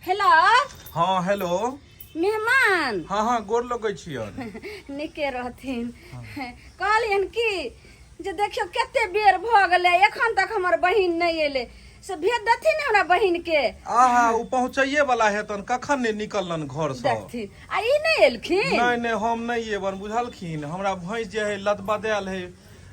Hello. हाँ hello. मेहमान। हाँ गोर लगे छियन। निके रहथिन। कहलियन कि जे देखियो केते बेर भ गेले एखन तक हमर बहिन नहीं एले से भेज देथिन हमरा बहिन के। आहा उ पहुंचाइए वाला हेतन कखन ने निकलन घर से देखथिन आ ई नहीं एलखिन। नहीं हम नहीं एबन बुझलखिन हमरा भैंस जे है लदबदायल है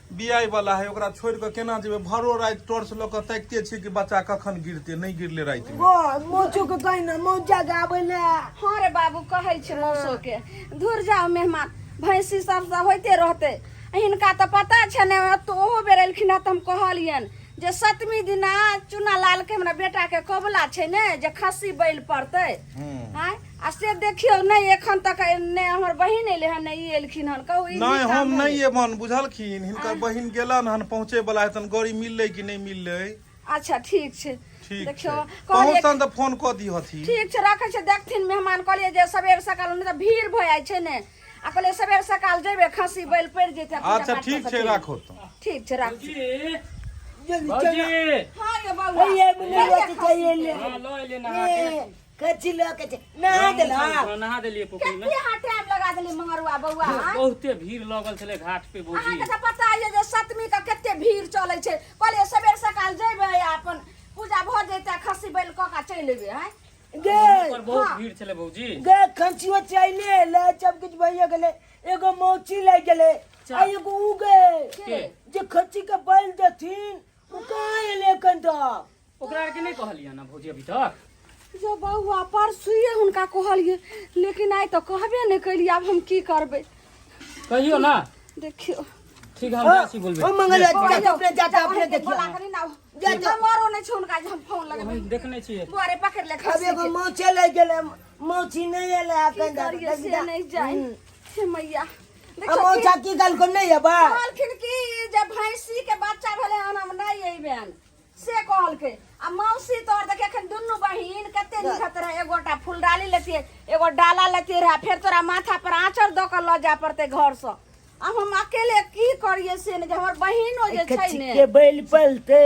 बियाह वाला है ओकरा छोड़ के केना जेबे भरो रात टॉर्च ल के ताकते छी कि बच्चा कखन गिरते नहीं गिरले रात में। मोचो के कहि न मौजा गाबै ले। हां रे बाबू कहै छै मौसो के दूर जाओ मेहमान भैंसी सब होइते रहते हिनका तो पता छै ने तो ओहो बेर एलखिन त हम कहलियन जे सतमी दिना चुना लाल के हमरा बेटा के कबला छै ने जे खस्सी बैल पड़ते हां आ से देखियो नहीं एखन तक ने हमर बहिन एले हन नहीं एलखिन हन कहू नहीं हम नहीं एबन बुझलखिन हिनकर बहिन गेलन हन पहुंचे वाला हेतन गाड़ी मिलले कि नहीं मिलले। अच्छा ठीक छै देखियो पहुंचन त फोन क दी हथी। ठीक छै राखै छै देखथिन मेहमान कहलिए जे सबेर सकाल में त भीड़ भ जाय छै ने आ कहलिए सबेर सकाल जेबे खस्सी बैल पड़ जेते। अच्छा ठीक छै राखो त। ठीक छै राख जल्दी हां ये बाबू ये बने रोटी चाहिए ले। हां लो ले नहा के कच्ची लो के नहा देला नहा देलिए पोखरी में। कितना टाइम लगा देली मंगरुआ बउआ। बहुते भीड़ लगल छले घाट पे अहाँ भौजी। के त पता है जे सतमी का केते भीड़ चलै छै कहलिए सबेर सकाल जेबे अपन पूजा भ जेते खस्सी बैल क का चल लेबे हैं गे पर बहुत भीड़ छले भौजी। गे खंचियो चाहिए ले सब कुछ भइया गेले एगो मौची ले गेले आ एगो उगे के जे खच्ची के बैल देथिन उ कहां एले कन तक ओकरा के नहीं कहलिया ना भौजी अभी तक। जो बउआ परसुए हुनका कहलिए लेकिन आइ तो कहबे नहीं कैली अब हम की करबे कहियो ना देखियो ठीक हम जैसी बोलबे। ओ मंगल जाता अपने देखियो बोला करी ना जा मरो नहीं छै हुनका जे हम फोन लगेबे हम देखने छिए बुआरे पकड़ ले अब खस्सी एगो के मौची ले गेले मौची नहीं एले की कन करिए से नहीं जाए हे मैया अब मौचा की गल को नहीं है बा कहलखिन कि जे भैंसी के बच्चा भेले हन हम नहीं अइबेन से कहल के आ मौसी तोर देखे एखन दुनु बहिन कते निखत रहे एगोटा फूल डाली लेतिए एगो डाला लेतिए रहा फिर तोरा माथा पर आंचर द के ल जा पड़ते घर से अब हम अकेले की करिए से ने जे हमर बहिनो जे छै ने के बैल पलते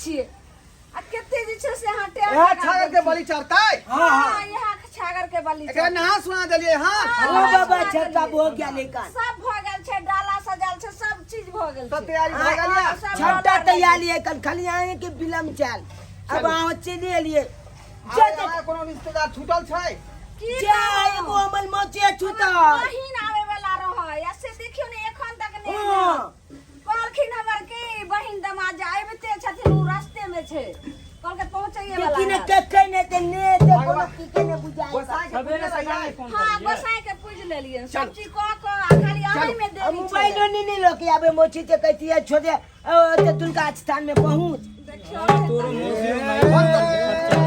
छिए आ केते जे छै से हां टेर यहां छागर के बलि चढ़तै। हां यहां छागर के बलि एकरा नहा सुना देलिए हां ओ बाबा छटा भ गेल लेकिन सब भ गेल छै डाला सजाल छै सब चीज भ गेल सब छै तैयारी भ गेल या छटा तैयारी है कल खाली आए के फिल्म चल अब आओ चलिए लिए जे कोनो रिश्तेदार छूटल छै की जा एगो हमर मोची छूता बहिन आवे वाला रह ऐसे देखियो ने एखन तक नहीं हां कहलखिन हमर के बहिन दमाद आबते छथिन उ रास्ते में छे कल के पहुंचैए वाला लेकिन कखे ने ते ने ते कोनो की के ने बुझाई सवेरे से गाड़ी फोन हां कर गोसाई के पूछ लेलिए सब चीज क खाली आवे में देरी मोबाइल नहीं लोके आबे मोची ते कहती है छोड़े ते तुलका स्थान में पहुंच देखियो तोरो मौसी नहीं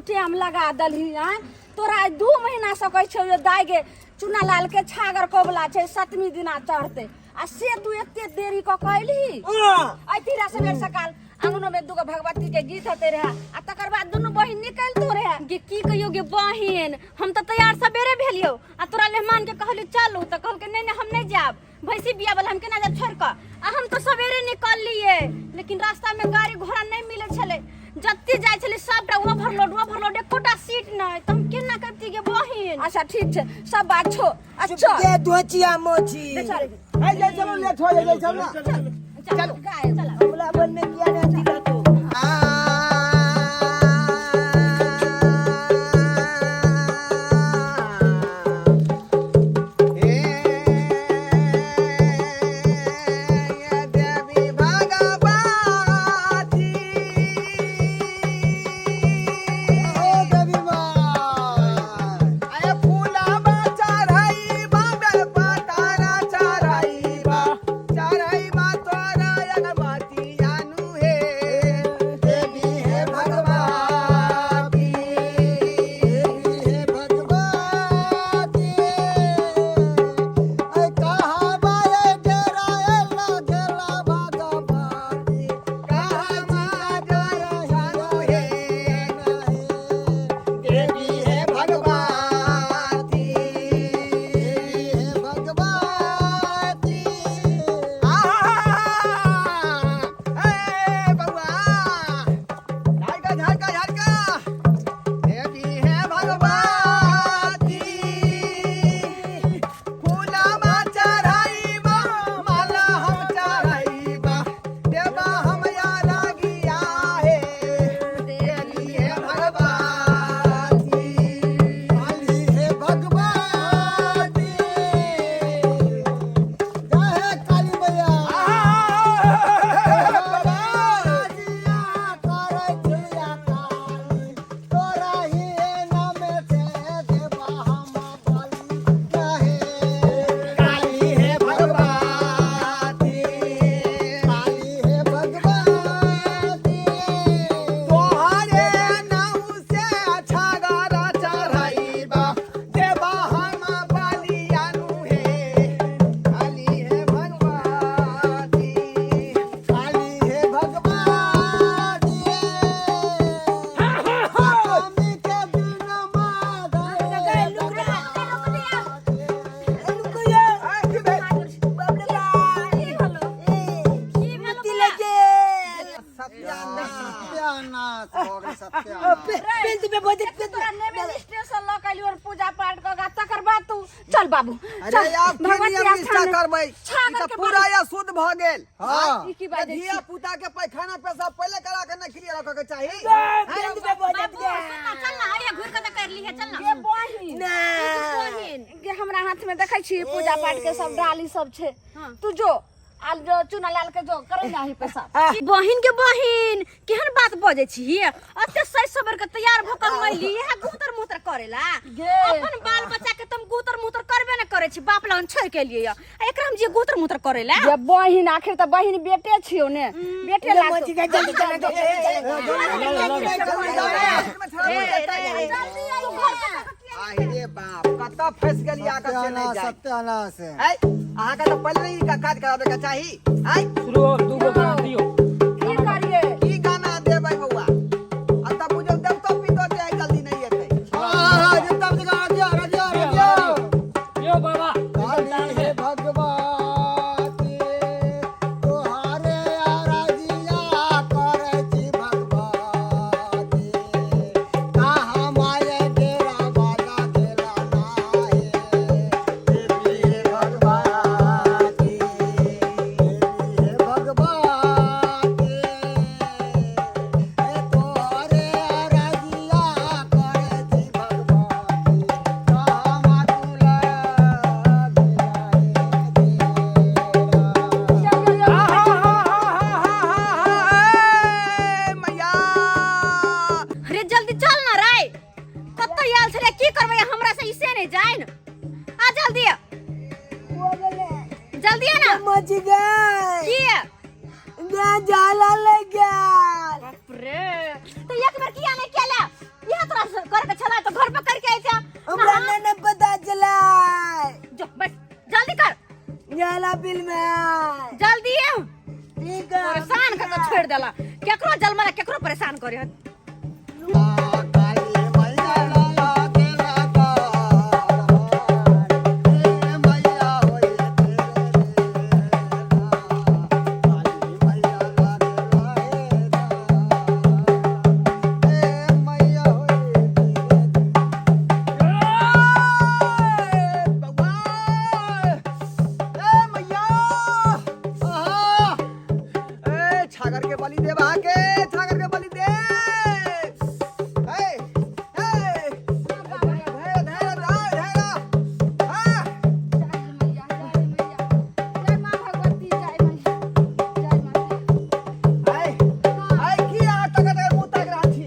टाइम लगा दलही आय तोरा 2 महीना से कहै छौ दाय गे चूना लाल के छागर कोबला छै 7वीं दिना चढ़ते आ से तू एते देरी क कहली आई तीरा सबेर सकाल अंगनो में दुगो भगवती के गीत हते रहे आ तकर बाद दुनु बहिन निकल तो रहे गे की कहियो गे बहिन हम त तैयार सबेरे भेलियो आ तोरा मेहमान के कहली चलू त कहल के नहीं हम नहीं जाब भैंसी बिया वाला हम केना जाब छोड़ क आ हम तो सबेरे निकल लिए लेकिन रास्ता में गाड़ी घोड़ा नहीं मिले छले जत्ती जाय छले सबटा ओवरलोड एकोटा सीट नै त हम केना करती गे बहिन अच्छा ठीक छै सब बात छो अच्छा के धोचिया मोची आई ले चलो लेट हो जाए चलो चलो गाय चला हमला बन में किया रहती का तो चल बाबू अरे यार भगवती कर भाई पूरा या शुद्ध भ गेल हां ई की बात धिया पुता के पैखाना पेशाब पहले करा के नहीं क्लियर रखे के चाहिए बिंद पे बोलत गे चल ना ये घुर के कर ली है चल ना ये बहिन गे हमरा हाथ में देखै छी पूजा पाठ के सब डाली सब छे तू जो आल जो चुना लाल के जो करे ना ही पैसा बहिन के बहिन केहन बात बजे छी अते सही सबर के तैयार भकल मैली है गुतर मुतर करेला गे। अपन बाल बच्चा के तुम गुतर मुतर करबे न करे छी बाप लगन छोड़ के लिए एकरा हम जे गुतर मुतर करेला ये बहिन आखिर त बहिन बेटे छियो ने बेटे लाग मोची का जल्दी चला दो अरे बाप कत्ता फंस गेली आका से नहीं जाए सत्यानाश है है अहाँ का तो पहले ही का काज कराबे के चाही है शुरू हो दू गो गाना दियो की करिए की गाना देबै बउआ आ तब बुझौ देव तो पीतो ते आई जल्दी नहीं एतै हां जे तब जगह राजा यो बाबा हे भगवती तोहारे आराधिया करे छी भगवती कहाँ माये डेरा वाला देला नाहे देवी हे भगवती हे भगवती हे तोहारे आराधिया करे छी भगवती कहाँ मातुला मैया अरे जल्दी चल ना रे कत्ता याल छले की करबे हमरा से इसे नहीं जाए न आ जल्दी जल्दी आ ना मोची गए की गे जाला ले गया बाप रे तो एक बार किया नहीं केला यह तरह कर के चला तो घर पर करके आइता हमरा ने पता चला जो बस जल्दी कर जाला बिल में जल्दी ठीक है परेशान कर छोड़ देला केकरो जलमला केकरो परेशान करे काली मैया लाला तेरा हे मैया होए काली मैया लाला हे मैया होए बउआ ए मैया आहा ए छागर के बलि देब अहाँ के छागर के बलि दे हे हे धैर्य धैर्य हां जय मां भगवती जय मां हाय हाय की आ तक मुंह तक रहा छी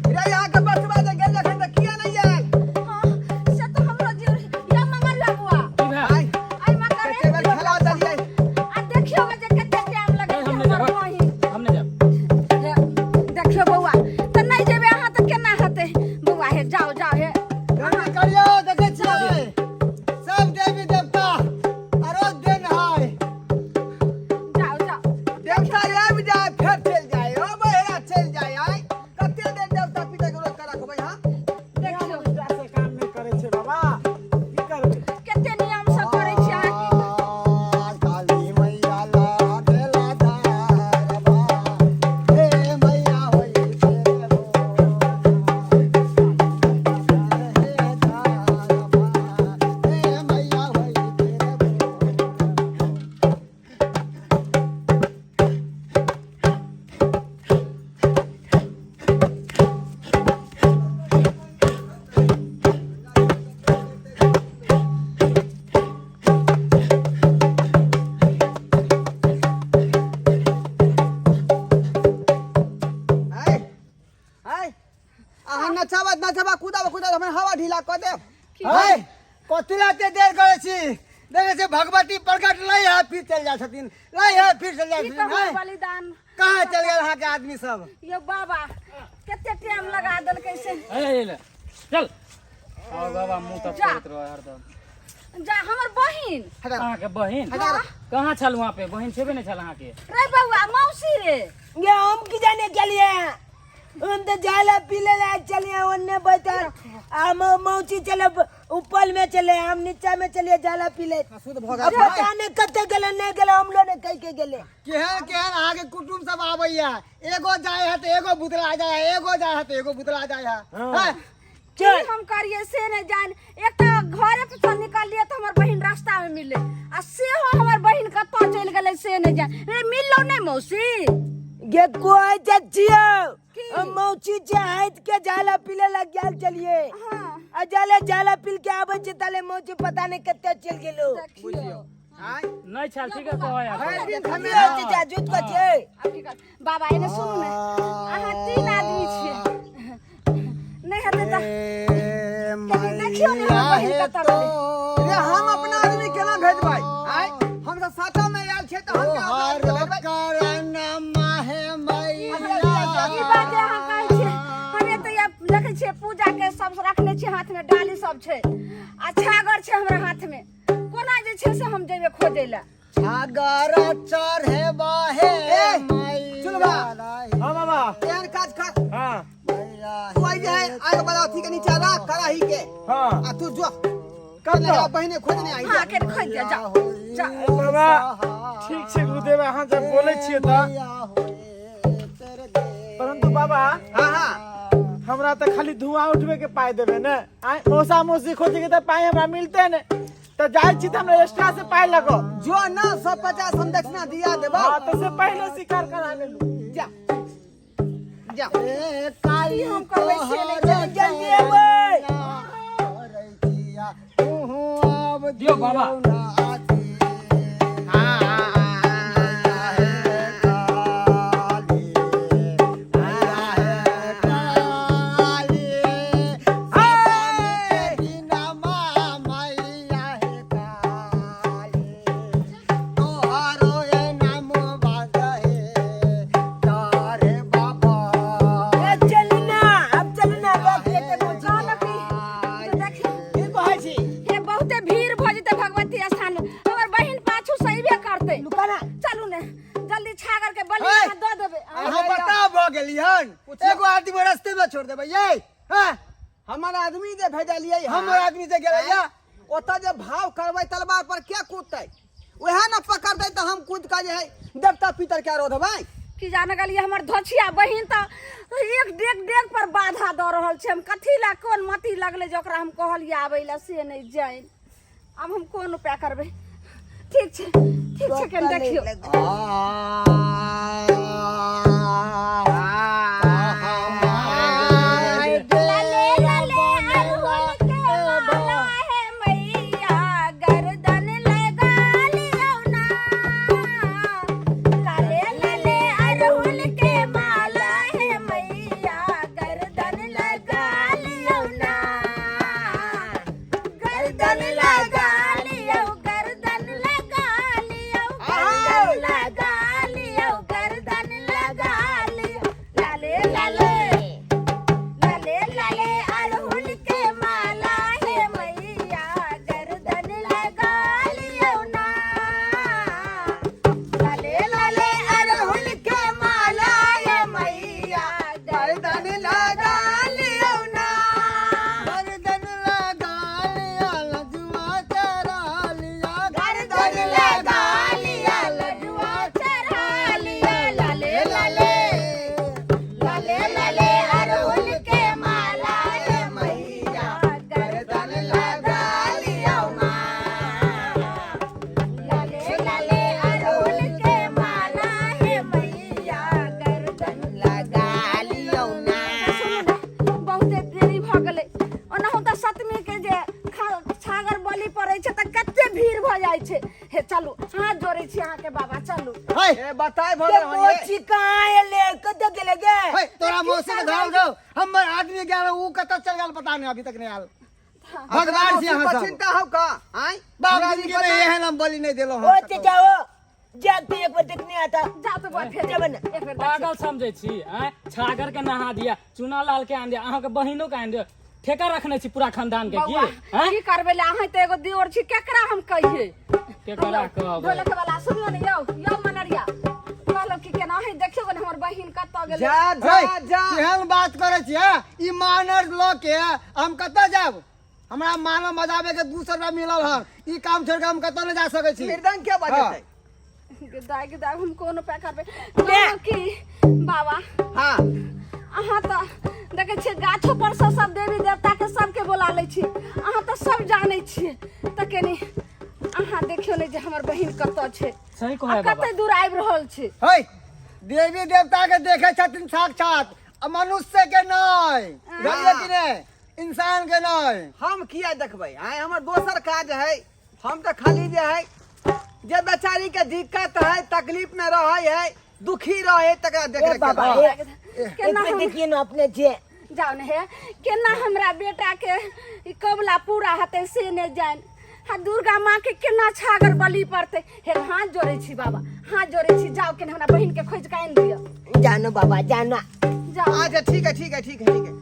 रे यहाँ के बचवा जे गेल जखन त किया नहीं आयल हां से तो हमरो जीव या मंगल बुआ की भे हाय आई मां करे के बेर खेला दलिए आ देखियो जे कते टाइम लगे हमने हमर जगह बहिन हमने जब देखियो बउआ त नहीं जेबे अहाँ त केना हेतै बउआ हे जाओ जाओ हे जल्दी करियो देखे छियै सब देवी देवता आराध्य नहाय जाओ जाओ देवता आबि जाए फेर चल जाए ओ बहेरा चल जाए आय कते देर देवता पिता के रोक रखबै हां देखियो से काम नहीं करे छै बाबा की करबै कते नियम से करै छी अहाँ काली मैया लाडला धारबा हे मैया होई तेरे हे धारबा हे मैया होई तेरे हाय हाय अहाँ नचाबा कूदा हमरा हवा ढीला क देब हाय कथिला ते देर करे छी देखे से भगवती प्रकट लाई है फिर चल जा छथिन लाई है फिर चल जा की छथिन कहू हाय बलिदान कहाँ चल गए अहाँ के आदमी सब यो बाबा कते टाइम लगा देलकै से ए ले चल आओ बाबा मुंह तक जा। करत रहो हरदम जा हमर बहिन अहाँ के बहिन कहाँ छल वहाँ पे बहिन छेबे नहीं छल अहाँ के रे बउआ मौसी रे ये हम की जाने के लिए हम तो जाला पीले ला चलिए ओन्ने बैठा हम मौची चले ऊपर में चले हम नीचे में चलिए जाला पीले शुद्ध अब भगत पता नहीं कते गेले नहीं गेले हम लोग ने कह के गेले केहन केहन अहाँ के कुटुम सब आबैया एगो जाए है तो एगो बुतला जाए है एगो जाए है तो एगो बुतला जाए है हाय की हम करिए से नहीं जान एक तो घरे पे से निकलिए तो हमर बहिन रास्ता में मिले आ से हो हमर बहिन कतो चल गेले से नहीं जान रे मिललो नहीं मौसी ये कोई चचियो हम मौची चाहत के जाला पीले लग गेल चलिए हां आ जाला जाला पील के आबै छै ताले मौची पता नहीं कते चल गेलो देखियो आय नहीं चल ठीक है कहो यार भरि दिन ये थमे चाचा जुत को छे अब की कर बाबा एने सुनू ने अहाँ 3 आदमी छियै नहीं हेतै त कनी देखियो ने हमर बहिन कतऽ गेलै रे हम अपना आदमी केना भेजबै आय हम सब साथा में आयल छै त हम हर केना भेजबै करन माहे मैया ई बात जे अहाँ कहै छियै हमे तऽ या देखै छियै पूजा के सब रखले छियै हाथ में डाली सब छै आ छागर छै हमरा हाथ में कोना जे छै से हम जेबै खोजै लए छागर चढ़े बाहे मैया चल बा हां बाबा एहन काज कर हां तू आई जे आग वाला अथी के नीचे राख कराही के हां आ तू जो कब लगा बहिने खोजने आई हाँ के खोज जा जा बाबा ठीक छै गुरुदेव अहाँ जब बोलै छियै त परंतु बाबा हां हां हमरा त खाली धुआं उठबे के पाई देबे ने आय मौसा मौसी खोजे के त पाई हमरा मिलते ने त जाय छी त हमरा एक्स्ट्रा से पाई लगो जो ना 150 हम दक्षिणा दिया देबो हां त से पहले शिकार करा लेलू जा जा काली हम कहबै से नहीं जल्दी जल्दी आबै तू अब दियो बाबा चलना अब चलना बाप के ते कहलक कि देखी की कहै छी हे बहुते भीड़ भ जेतै भगवती स्थान में हमर बहिन पाछू सहीबे करतै लुकाना चलू ने जल्दी छागर के बलि अहाँ दऽ देबै अहाँ बता भ गेलियन एगो आदमी रास्ते में छोड़ देबै ये हां हमर आदमी जे भेजलियै हमर आदमी से गेलैया ओतऽ जे भाव करबै तलवार पर के कूदतै ओहे न पकड़तै त हम कूद के जे है देवता पितर के रोधबै की जाने गेलियै हमर धोछिया बहिन तऽ एक डेग डेग पर बाधा दऽ रहल छै हम कथी ला कोन मती लगले जे ओकरा हम कहलियै आबै ला से नहीं जाइन अब हम कोन उपाय करबै ठीक छै कनि देखियो लाले लाले अरहुल के माला है मैया गर्दन लगा लियो ना काले लाले अरहुल के माला है मैया गर्दन लगा लियो ना गर्दन लगा लियो गर्दन लगा लियो गर्दन लगा लियो गर्दन लगा लियो लाले लाले लाले लाले अरहुल के माला है मैया गर्दन लगा लियो ना लाले लाले अरहुल के माला है मैया गर्दन लगा लियो ना गर्दन लगा लिया लजुआ चरा लिया गर्दन लगा लिया लजुआ चढ़ा लिया लाले लाले लाले लाले अरहुल के माला है मैया गर्दन लगा लियो ना लाले लाले अरहुल के माला है मैया गर्दन लगा लियो ना बहुते देरी भ गेलै ओनाहु तऽ सतमी के जे छागर बलि पड़ै छै तऽ कते भीड़ भ जाइ छै हे चलू हाथ जोड़ै छी अहाँके बाबा चलू हे ए बताय के भले मोची कहाँ एले कते गेले गे हे तोरा मौसी के घर जाओ हमर आदमी गेल ऊ कत चल गेल पता नहीं अभी तक नहीं आयल भगवान से यहाँ सब चिंता हो का आय बाबू जी के एहन हम बलि नहीं देलो ओ ते जाओ जाते एक बार देखने आता जा तो बात फेर जब ना एक बेर पागल समझे छी हैं छागर के नहा दिया चुना लाल के आन दिया अहाँ के बहिनो के आन दिया ठेका रखने छी पूरा खानदान के की बौआ हैं की करबै ले अहाँ त एगो दियोर छी केकरा हम कहिए केकरा कहब ढोलक वाला सुनियो ने यौ मनरिया कहलो कि केना है देखियो ने हमर बहिन कतऽ गेलै जा जा जा केहन बात करे छी ई मानर लोग के हम कत जाब हमरा मानव मजाबे के 200 रुपया मिलल हन ई काम छोड़ के हम कत न जा सकै छी मृदंग के बजतै दाय हम कोनो उपाय करबै कहलो कि बाबा हां अहाँ तऽ देखै छियै गाछो पर से सब देवी देवता के सबके बोला लै छी अहाँ तऽ सब जानै छियै तऽ केनी अहाँ देखियो ने जे हमर बहिन कतऽ छै सही कहै बाबा कते दूर आबि रहल छै हे देवी देवता के देखे छथिन साक्षात आ मनुष्य के नहीं जानले कि नहीं इंसान के नहीं हम किया देखबै आय हमर दोसर काज है हम तो खाली जे है जे बेचारी के दिक्कत है, तकलीफ में रहे है, दुखी रहे तकरा देख ए रेख बाबा के। केना हम देखिए ना अपने जे जाओ ने है केना हमरा बेटा के ई कबला पूरा हते से ने जान। हाँ दुर्गा माँ के केना छागर बलि पड़ते हे। हाथ जोड़े छी बाबा, हाथ जोड़े छी। जाओ के हमरा बहिन के खोज के आनि दियो। जानो बाबा जानो। जाओ। अच्छा ठीक है ठीक है ठीक है ठीक है।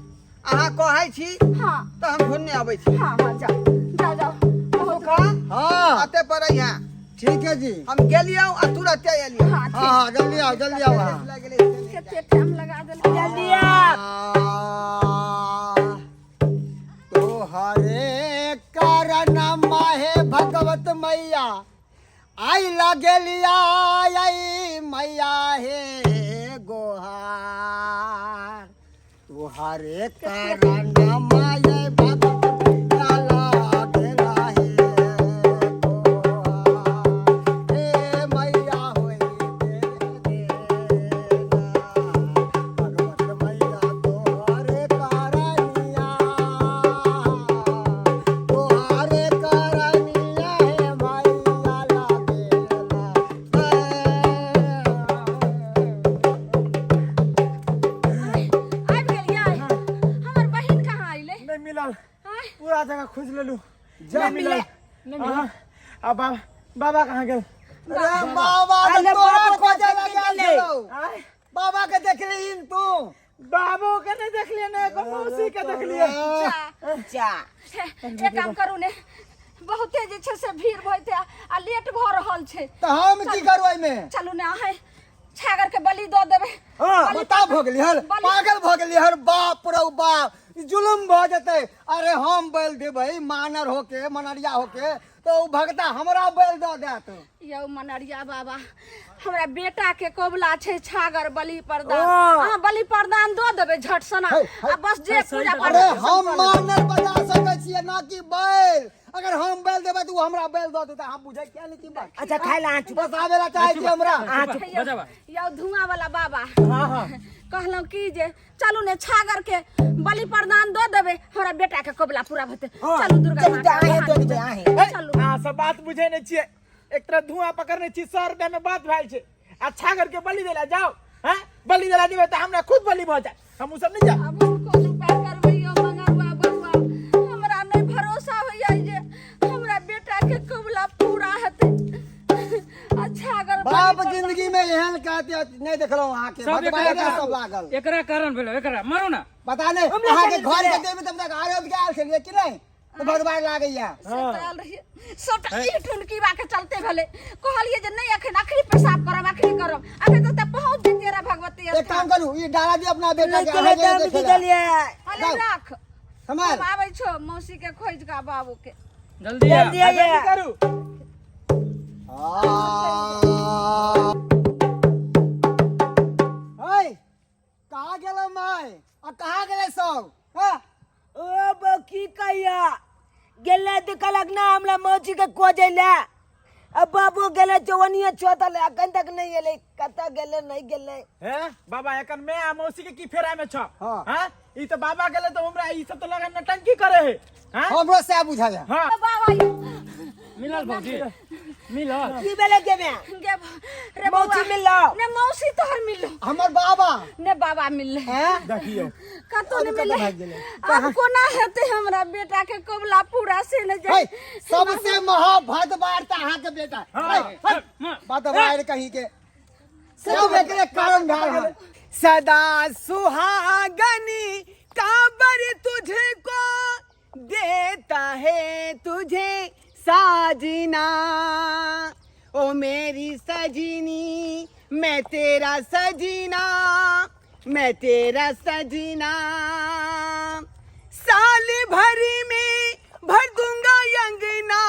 अहाँ कहै छी हाँ तो हम ढूंढने आबै छी। हाँ हाँ जाओ जाओ जाओ। सुखा हाँ आते पर यहाँ ठीक है जी। हम गेलियो आ तुरंत एलियो। हाँ हाँ जल्दी आओ जल्दी आओ। हाँ। ठीक केते टाइम लगा देल। जल्दी आ। तोहरे कारण माहे भगवत मैया आई लगलिया आई मैया हे गोहार। तोहरे कारण माये भगवत मैया लागला हे गोहार। हे मैया होई भगवत मैया तोहरे कारनिया तोहरे कारनिया हे मैया लागेला। आबि गेलियै। हमर बहिन कहाँ आइले? नहीं मिलल, आय, पूरा जगह खोज लेलू, जा नहीं मिलल। हाँ, अब बाबा कहाँ गेल? अरे बाबा अरे ने तोरा बाबा खोजे को लगा देख गेलो। आय, बाबा के देख लीन तू। बाबू के नहीं देख लिए ने, एगो मौसी के देख लिए। जा। जा एक काम करू ने, बहुते जे छै से भीड़ होइते आ लेट भ रहल छै। तो हम की करू एमे? चलू ने अहे छागर के बलि दऽ देबै। हाँ बता भ गेली हर पागल भ गेली हर। बाप रे बाप जुलुम भ जते। अरे हम बैल देबै मानर होके मनरिया होके तो उ भगता हमरा बैल दऽ देत। यौ मनरिया बाबा, हमरा बेटा के कबला छै छागर बलि प्रदान। ओ। अहाँ बलि प्रदान दऽ देबै झट सना आ बस जे पूजा पाठ अरे हम मानर बजा सकै छियै ना कि बैल। अगर हम बैल देबै तो उ हमरा बैल दऽ देता। हम बुझै क्या नहीं की बात। अच्छा खाइ ला आँच बस आवेला चाहे छी हमरा। यौ धुआं वाला बाबा, हाँ हाँ कहलहुँ की जे चलू ने छागर के बलि प्रदान दऽ देबै, हमरा बेटा के कबला पूरा हेतै। चलू दुर्गा माँ के आहे हाथ तो जोड़बै। आहे। चलू हाँ, सब बात बुझे नहीं छिए। एक तरह धुआं पकड़ने छी, 100 रुपया में बात भाई छे। अच्छा करके बलि देला जाओ। हैं बलि देला देबे तो हमरा खुद बलि भ जाए। हम उ सब नहीं जा। अब उसको उपाय करबै यौ मंगरुआ बबुआ। हमरा नहीं भरोसा होइया जे हमरा बेटा के कबला पूरा हेतै। अच्छा अगर बाप जिंदगी में एहन कहते नहीं देखलो अहाँ के भगवान सब लागल। एकरा कारण भेलो, एकरा मारू ना। पता नहीं अहाँ के घर के देबे तब तक आरोप के आयल छलिए कि नहीं? तो भगवान लागैया। सताल रहिए सबटा ई ठुनकीबा के चलते भेले। कहलिए जे नहीं अखन आखिरी पेशाब करब आखिरी करब। अखन तक पहुंच जेतिए रे भगवती एक काम करू ई डाला दी अपना बेटा के चले आगे तो देखे ला। चलिए। अरे जाओ। राख समझ अब आबै छो मौसी के खोज का बाबू के। जल्दी आ। जल्दी आइए। करू कहाँ गेलो माय आ कहाँ गेले सब? हाँ? ओ बो की कहिया गेले तो कलक ना हमरा मौची के खोजे ले। अब बाबू गेले चवनिया छोतल अखन तक नहीं गेले। कता गेले नहीं गेले। हैं बाबा एकन में आ मौसी के की फेरा में छ। हाँ। हैं ई तो बाबा गेले तो हमरा ई सब तो लगा नटंकी करे है। हैं हमरो से बुझा जा। हाँ बाबा यौ मिलल भौजी, मिलल। की बेले के में गे रे मौसी बौआ, मिललो। ने मौसी तोहर मिललो हमर बाबा ने बाबा मिलले। हैं? देखियो कतो ने कतऽ मिले। भाग गेलै? अब कोना हेतै हमरा बेटा के कबला पूरा से ने है जाय। सबसे महाभद बारता अहाँ के बेटा। है, बात बाहर कहीं के सब एकरे कारण भाग। सदा सुहागनी काबर तुझको देता है तुझे साजना। ओ मेरी सजनी मैं तेरा सजना, मैं तेरा सजना। साल भरी में भर दूंगा अंगना।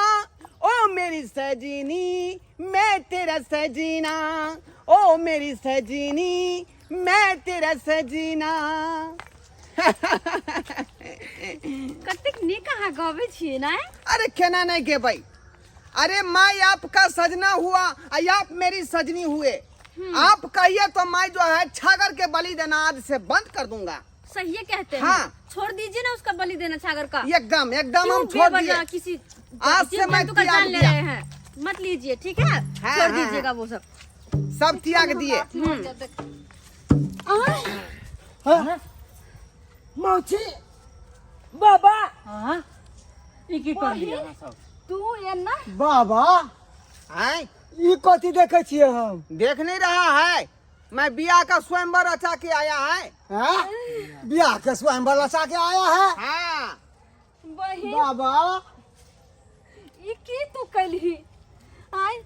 ओ मेरी सजनी मैं तेरा सजना, ओ मेरी सजनी मैं तेरा सजना। कतेक नीक अहाँ गबै छियै ना। अरे केना नहीं के भाई। अरे मैं आपका सजना हुआ और आप मेरी सजनी हुए। आप कहिए तो मैं जो है छागर के बलि देना आज से बंद कर दूंगा। सही कहते हैं। हाँ। छोड़ दीजिए ना उसका बलि देना छागर का। एकदम एकदम हम क्यों छोड़ बेवजह दिए। किसी आज से मैं का त्याग जान ले दिया। रहे हैं। मत लीजिए, ठीक है? हाँ, छोड़ हाँ, दीजिएगा वो सब। सब त्याग दिए। मौसी बाबा हाँ ई की कर लिया अहाँ सब? तू एना बाबा हैं? ई कथी देखे छिए हम देख नहीं रहा है, मैं बिया का स्वयंवर रचा के आया है। हैं बियाह के स्वयंवर रचा के आया है हाँ बहिन बाबा ई की तू कैलही आय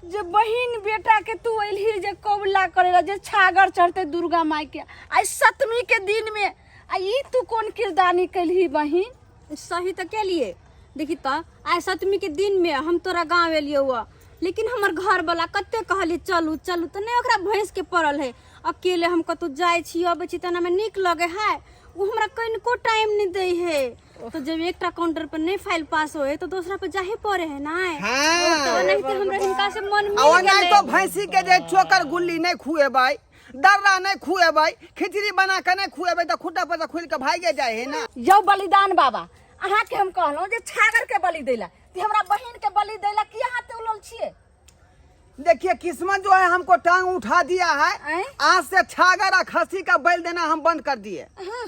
जे बहिन बेटा के तू अइलही जे कबला करेला जे छागर चढ़ते दुर्गा माई के आई सप्तमी के दिन में आ ई तू कौन किरदानी कैलही बहिन? सही तो के लिए देखी तो आज सप्तमी के दिन में हम तोरा गाँव एलिए हुआ, लेकिन हमर घर वाला कते कहली चलू चलू तो नहीं, ओकरा भैंस के पड़ल है। अकेले हम कतौ जाय छी अबै छी तना में निक लगे है, वो हमरा कनिको टाइम नहीं दे है। तो जब एकटा काउंटर पर नहीं फाइल पास होए तो दूसरा पे जाहे पड़े है ना। हाँ। तो नहीं तो हमरा हिनका से मन और मिल नहीं गेले। तो भैंसी के जे चोकर गुल्ली नहीं खुए भाई, दर्रा नहीं खुए भाई, खिचड़ी बना के नहीं खुए भाई, तो खुटा पर खुल के भागे जाए है ना। यौ बलिदान बाबा अहाँ के हम कहलहुँ जे छागर के बलि दैला ती हमरा बहिन के बलि दैला की अहाँ तौलल छिए? देखिए किस्मत जो है हमको टांग उठा दिया है। हैं? आज से छागर और खस्सी का बैल देना हम बंद कर दिए,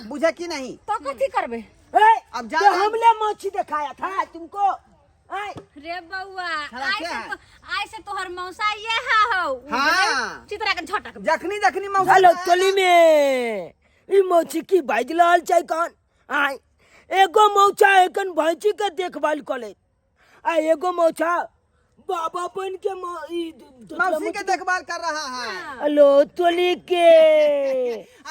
बुझे कि नहीं? तो कथी करबे? अब जा तो हमने मौसी दिखाया था तुमको। आय रे बउआ साला क्या है? आई से तोहर मौसा ये है हो। हाँ। चित्रा के झटक जखनी जखनी मौसा हेलो टोली में ई मौसी की बाजलाल चाय कौन? आय एगो मौसा एकन भैंसी के देखभाल करे आ एगो मौसा बाबा बन के मौसी के देखभाल कर रहा है। हेलो टोली के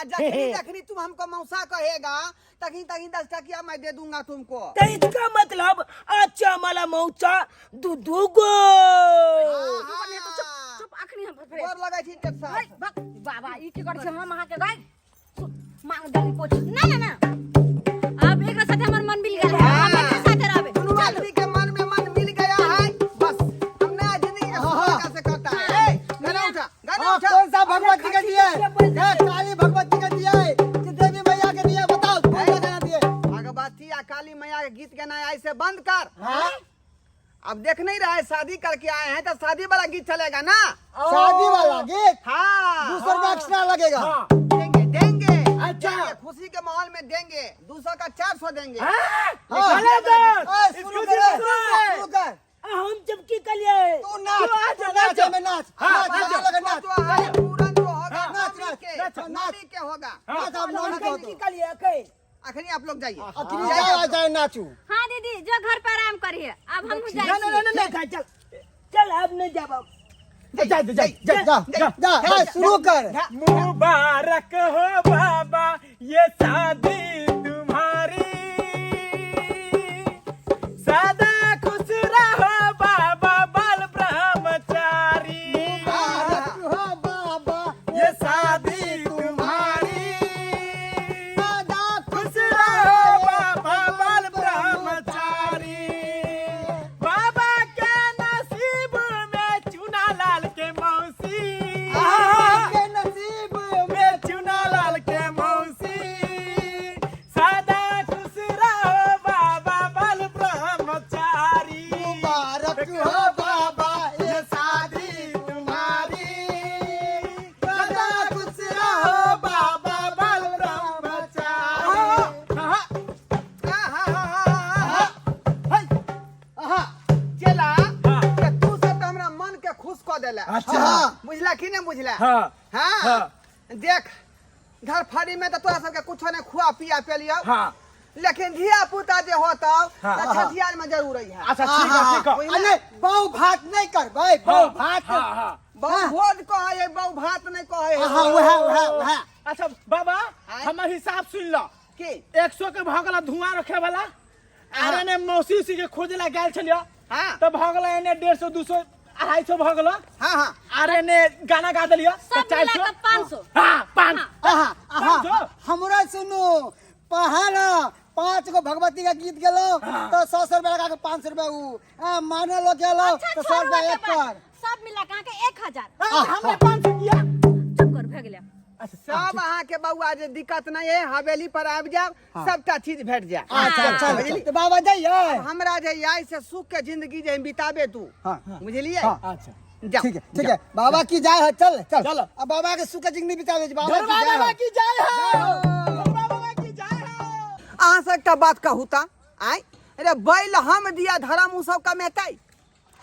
जखनी जखनी तुम हमको मौसा कहेगा तखनी तखनी 10 टकिया मैं दे दूंगा तुमको। तो इसका मतलब अच्छा वाला मौसा दू गो। चुप अखनी हम फेरे गोर लगे छी एक साथ। बाबा ई की कर छै? हम अहाँ के गाय मांग दली पोछ ना ना ना अब एक साथ हमर मन मिल गेल है, हम एक साथ रहबे। दोनों आदमी के मन में मन मिल गया है, बस हमने आज जिंदगी का सुख कैसे करता है। गाना उठा, गाना हाँ, उठा। कौन सा भगवती का दिया है? काली भगवती का दिया है कि देवी मैया के दिया है? बताओ कौन सा गाना दिया है? भगवती या काली मैया के गीत गाना है, ऐसे बंद कर। हाँ? अब देख नहीं रहा है, शादी करके आए हैं तो शादी वाला गीत चलेगा ना। शादी वाला गीत हाँ 200 का एक्स्ट्रा लगेगा। देंगे देंगे अच्छा। देंगे, खुशी के माहौल में देंगे। 200 का 400 देंगे। हाँ, शुरू कर हम जब की कलिए तू नाच नाच में नाच नाच लगा नाच तो है, पूरन जो होगा नाच, नौमी नाच, के, नाच, नौमी के होगा। नाच अब नौनी को की कलिए कई अखनी आप लोग जाइए। अखनी जाए जाए नाचू। हाँ दीदी जो घर पर आराम करिए, अब हम जाए नहीं चल चल अब नहीं जाब। जा शुरू कर। मुबारक हो बाबा ये शादी तुम्हारी, सदा खुश रहो बाबा बाल ब्रह्मचारी। हो बाबा ये शादी तुम्हारी, सदा खुश रहो बाबा बाल ब्रह्मचारी। बाबा के नसीब में चुना लाल के मौसी, के नसीब में चुना लाल के मौसी। सदा खुश रहो बाबा बाल ब्रह्मचारी। मुबारक हो बाबा ये शादी तुम्हारी, सदा खुश रहो बाबा बाल ब्रह्मचारी। चला कि तू सब तो हमरा मन के खुश कर देला। अच्छा। बुझला कि नहीं बुझला? हाँ हाँ देख घर फाड़ी में तो तोरा सबके कुछ ने खुआ पिया पे लिया, हाँ लेकिन धिया पुता जे होता हाँ। छठियार में जरूर है। अच्छा ठीक है ठीक है। अरे बहु भात नहीं कर भाई बहु भात। हाँ हाँ बहु भोज कहे बहु भात नहीं कहे। हाँ वह अच्छा बाबा आय? हमार हिसाब सुन लो की 100 के भगला धुआं रखे वाला अरे ने मौसी सी के खोजला गेल छलियो हाँ तो भगला एने 150 200 250 भगला हाँ हाँ अरे ने गाना गा देलियो तो सब मिला के 500। हाँ 500 हमरा सुनो पहाड़ा 5 गो भगवती का गीत गेलो तो 100 रुपया लगा के 500 रुपया उ माने लो गेलो तो 100 रुपया एक कर। सब मिला के 1000। हमने 500 किया। चुप कर भे गेले। सब अहाँ के बउआ जे दिक्कत नहीं है हवेली पर आबि जाब सबटा चीज भेट जाए अच्छा चल तो बाबा जाइए हमरा जे आई से सुख के जिंदगी जे बिताबे तू हाँ, बुझलिए अच्छा जा ठीक है बाबा की जाए है चल चल चलो अब बाबा के सुख जिंदगी बिता दे बाबा की जाए अहाँ से एकटा बात कहू ता आय अरे बैल हम दिया धर्म उ सब कमेतै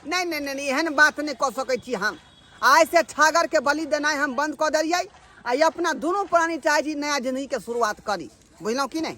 नहीं एहन बात नहीं कह सकै छी हम आज से छागर के बलि देनाइ हम बंद कऽ देलियै आ ई अपना दोनों प्राणी चाहे छी नया जिंदगी के शुरुआत करी बुझलहुँ कि नहीं